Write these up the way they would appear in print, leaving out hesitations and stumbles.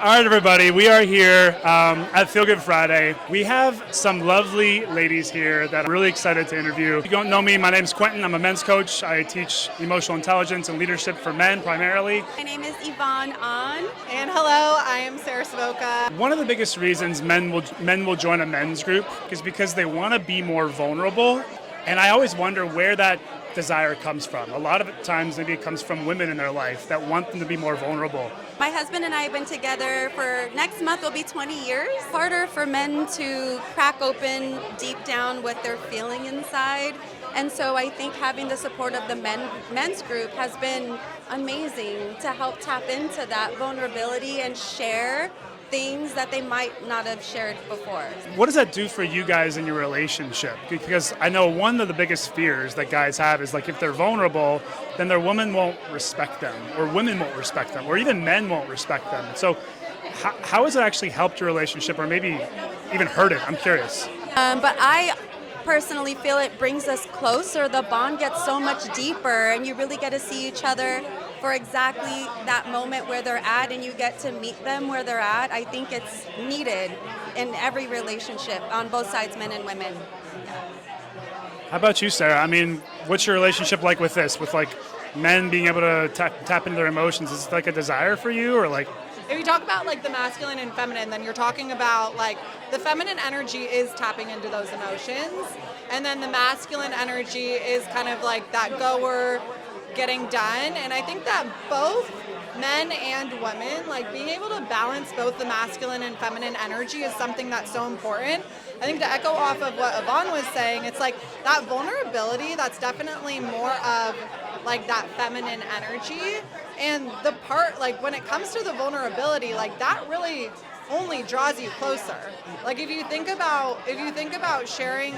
All right, everybody, we are here at Feel Good Friday. We have some lovely ladies here that I'm really excited to interview. If you don't know me, my name's Quentin. I'm a men's coach. I teach emotional intelligence and leadership for men primarily. My name is Evonne An. And hello, I am Sarah Savoca. One of the biggest reasons men will join a men's group is because they want to be more vulnerable. And I always wonder where that desire comes from. A lot of times maybe it comes from women in their life that want them to be more vulnerable. My husband and I have been together for next month will be 20 years. Harder for men to crack open deep down what they're feeling inside. And so I think having the support of the men's group has been amazing to help tap into that vulnerability and share things that they might not have shared before. What does that do for you guys in your relationship? Because I know one of the biggest fears that guys have is like if they're vulnerable, then their woman won't respect them, or women won't respect them, or even men won't respect them. So how has it actually helped your relationship, or maybe even hurt it? I'm curious. But I personally feel it brings us closer. The bond gets so much deeper, and you really get to see each other for exactly that moment where they're at, and you get to meet them where they're at. I think it's needed in every relationship on both sides, men and women. How about you, Sarah? I mean, what's your relationship like with this? With like men being able to tap into their emotions? Is it like a desire for you, or like? If you talk about like the masculine and feminine, then you're talking about like the feminine energy is tapping into those emotions, and then the masculine energy is kind of like that goer, getting done. And I think that both men and women, like being able to balance both the masculine and feminine energy is something that's so important. I think to echo off of what Evonne was saying, it's like that vulnerability, that's definitely more of like that feminine energy. And the part, like when it comes to the vulnerability, like that really only draws you closer. Like if you think about sharing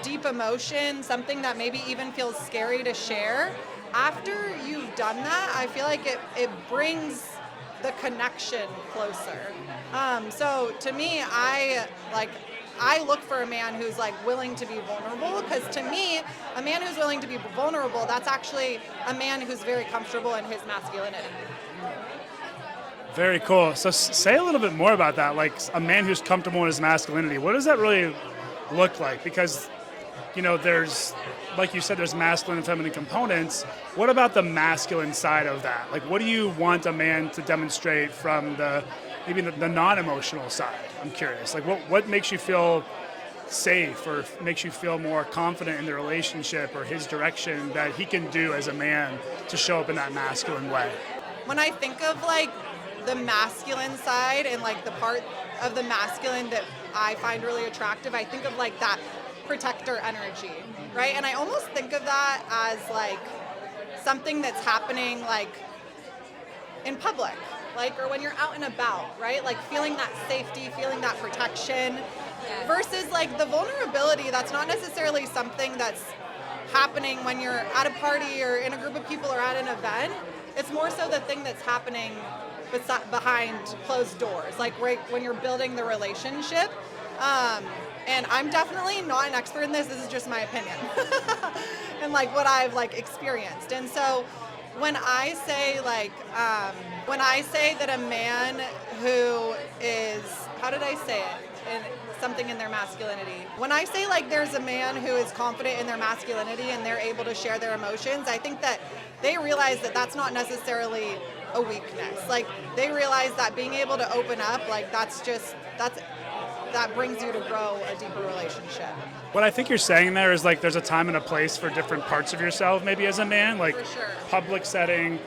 deep emotion, something that maybe even feels scary to share, after you've done that, I feel like it brings the connection closer. So to me, I look for a man who's like willing to be vulnerable, because to me, a man who's willing to be vulnerable, that's actually a man who's very comfortable in his masculinity. Very cool. So say a little bit more about that, like a man who's comfortable in his masculinity. What does that really look like? Because, you know, there's, like you said, there's masculine and feminine components. What about the masculine side of that? Like, what do you want a man to demonstrate from maybe the non-emotional side? I'm curious. Like, what makes you feel safe, or makes you feel more confident in the relationship or his direction that he can do as a man to show up in that masculine way? When I think of like the masculine side and like the part of the masculine that I find really attractive, I think of like that protector energy, right? And I almost think of that as like something that's happening like in public, like, or when you're out and about, right? Like feeling that safety, feeling that protection, versus like the vulnerability, that's not necessarily something that's happening when you're at a party or in a group of people or at an event. It's more so the thing that's happening behind closed doors, like right when you're building the relationship. And I'm definitely not an expert in this. This is just my opinion and like what I've like experienced. And so when I say that a man who is, how did I say it? Something in their masculinity. When I say like there's a man who is confident in their masculinity and they're able to share their emotions, I think that they realize that that's not necessarily a weakness. Like they realize that being able to open up, like that brings you to grow a deeper relationship. What I think you're saying there is like there's a time and a place for different parts of yourself, maybe as a man, like For sure. public setting,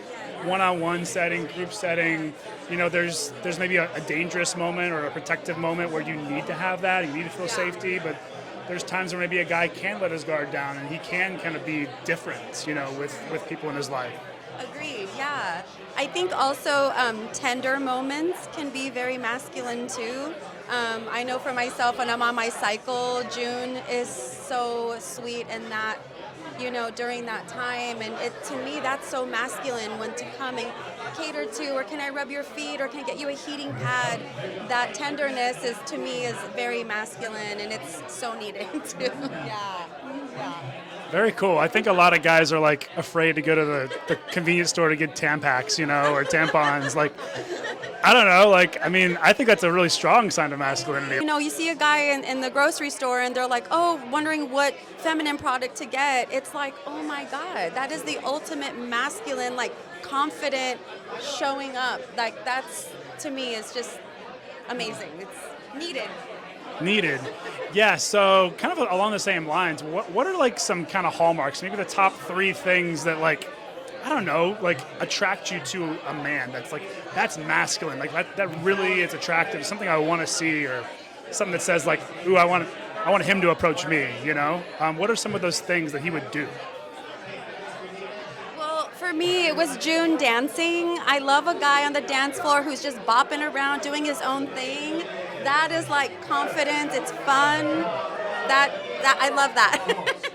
one-on-one setting, group setting. You know, there's maybe a dangerous moment or a protective moment where you need to have that, you need to feel safety, but there's times where maybe a guy can let his guard down and he can kind of be different, you know, with people in his life. Agreed, yeah. I think also tender moments can be very masculine too. I know for myself, when I'm on my cycle, June is so sweet in that, you know, during that time, and to me that's so masculine, when to come and cater to, or can I rub your feet, or can I get you a heating pad. That tenderness is, to me, is very masculine, and it's so needed too. Yeah. Very cool. I think a lot of guys are like afraid to go to the convenience store to get Tampax, or tampons. Like, I don't know. Like, I mean, I think that's a really strong sign of masculinity. You see a guy in the grocery store and they're like, oh, wondering what feminine product to get. It's like, oh my God, that is the ultimate masculine, like confident showing up. Like that's, to me, is just amazing. It's needed. Needed. Yeah, so kind of along the same lines, what are like some kind of hallmarks, maybe the top 3 things that like, I don't know, like attract you to a man that's masculine, like that really is attractive, something I want to see, or something that says like, ooh, I want him to approach me, What are some of those things that he would do? Well, for me, it was June dancing. I love a guy on the dance floor who's just bopping around, doing his own thing. That is like confidence. It's fun. That I love that.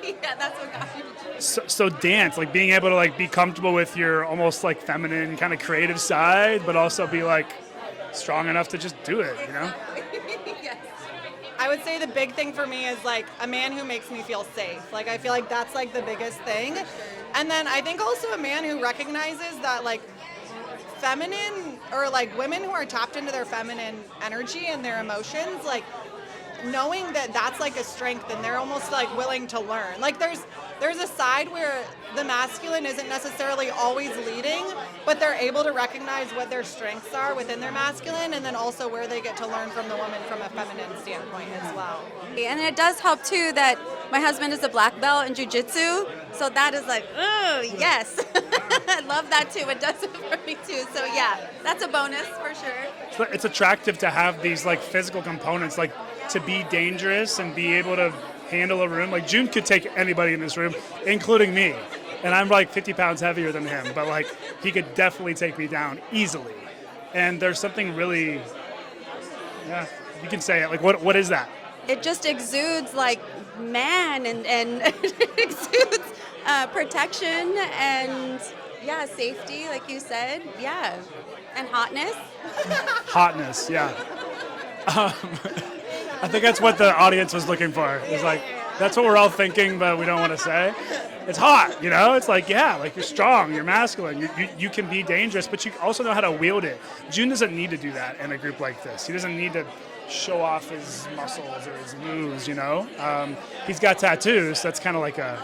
Yeah, that's what got me. So dance, like being able to like be comfortable with your almost like feminine kind of creative side, but also be like strong enough to just do it, Yes. I would say the big thing for me is like a man who makes me feel safe. Like I feel like that's like the biggest thing. And then I think also a man who recognizes that like feminine, or like women who are tapped into their feminine energy and their emotions, like knowing that that's like a strength and they're almost like willing to learn. Like there's a side where the masculine isn't necessarily always leading, but they're able to recognize what their strengths are within their masculine, and then also where they get to learn from the woman from a feminine standpoint as well. And it does help too that my husband is a black belt in jiu-jitsu, so that is like, oh yes. I love that too. It does it for me too. So yeah, that's a bonus for sure. It's attractive to have these like physical components, like to be dangerous and be able to handle a room. Like June could take anybody in this room, including me. And I'm like 50 pounds heavier than him, but like he could definitely take me down easily. And there's something really, yeah, you can say it. Like what is that? It just exudes like man and it exudes protection and yeah, safety, like you said. Yeah. And hotness. Hotness, yeah. I think that's what the audience was looking for. It's like, that's what we're all thinking, but we don't want to say. It's hot, It's like, yeah, like you're strong, you're masculine, you can be dangerous, but you also know how to wield it. June doesn't need to do that in a group like this. He doesn't need to show off his muscles or his moves, He's got tattoos, so that's kind of like a...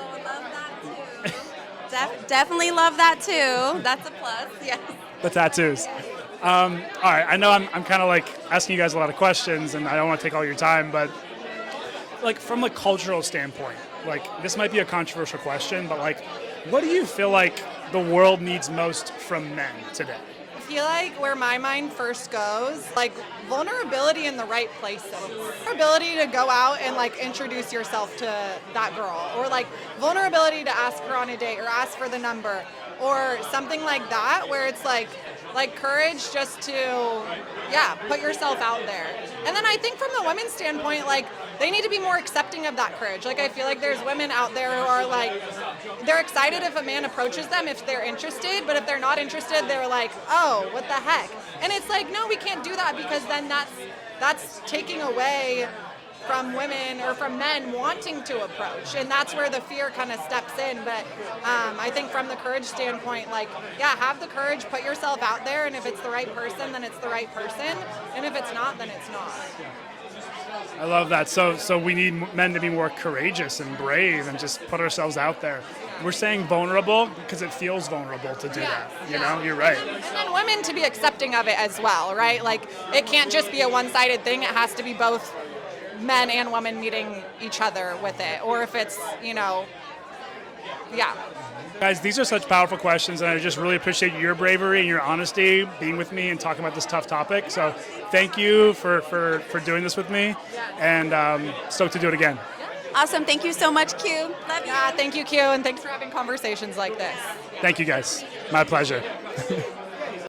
Definitely love that too. That's a plus, yes. The tattoos. All right, I know I'm kind of like asking you guys a lot of questions, and I don't want to take all your time, but like from a cultural standpoint, like this might be a controversial question, but like, what do you feel like the world needs most from men today? I feel like where my mind first goes, like vulnerability in the right places. Vulnerability to go out and like introduce yourself to that girl, or like vulnerability to ask her on a date or ask for the number or something like that, where it's like courage just to, yeah, put yourself out there. And then I think from the women's standpoint, like they need to be more accepting of that courage. Like I feel like there's women out there who are like, they're excited if a man approaches them if they're interested, but if they're not interested, they're like, oh, what the heck? And it's like, no, we can't do that, because then that's taking away from women or from men wanting to approach, and that's where the fear kind of steps in. But I think from the courage standpoint, like, yeah, have the courage, put yourself out there, and if it's the right person, then it's the right person, and if it's not, then it's not. I love that. So we need men to be more courageous and brave and just put ourselves out there. We're saying vulnerable because it feels vulnerable to do that. You're right. And then women to be accepting of it as well, right? Like it can't just be a one-sided thing. It has to be both men and women meeting each other with it. Or if it's, yeah. Guys, these are such powerful questions, and I just really appreciate your bravery and your honesty being with me and talking about this tough topic. So thank you for doing this with me, and stoked to do it again. Awesome. Thank you so much, Q. Love you. Yeah, thank you, Q, and thanks for having conversations like this. Thank you, guys. My pleasure.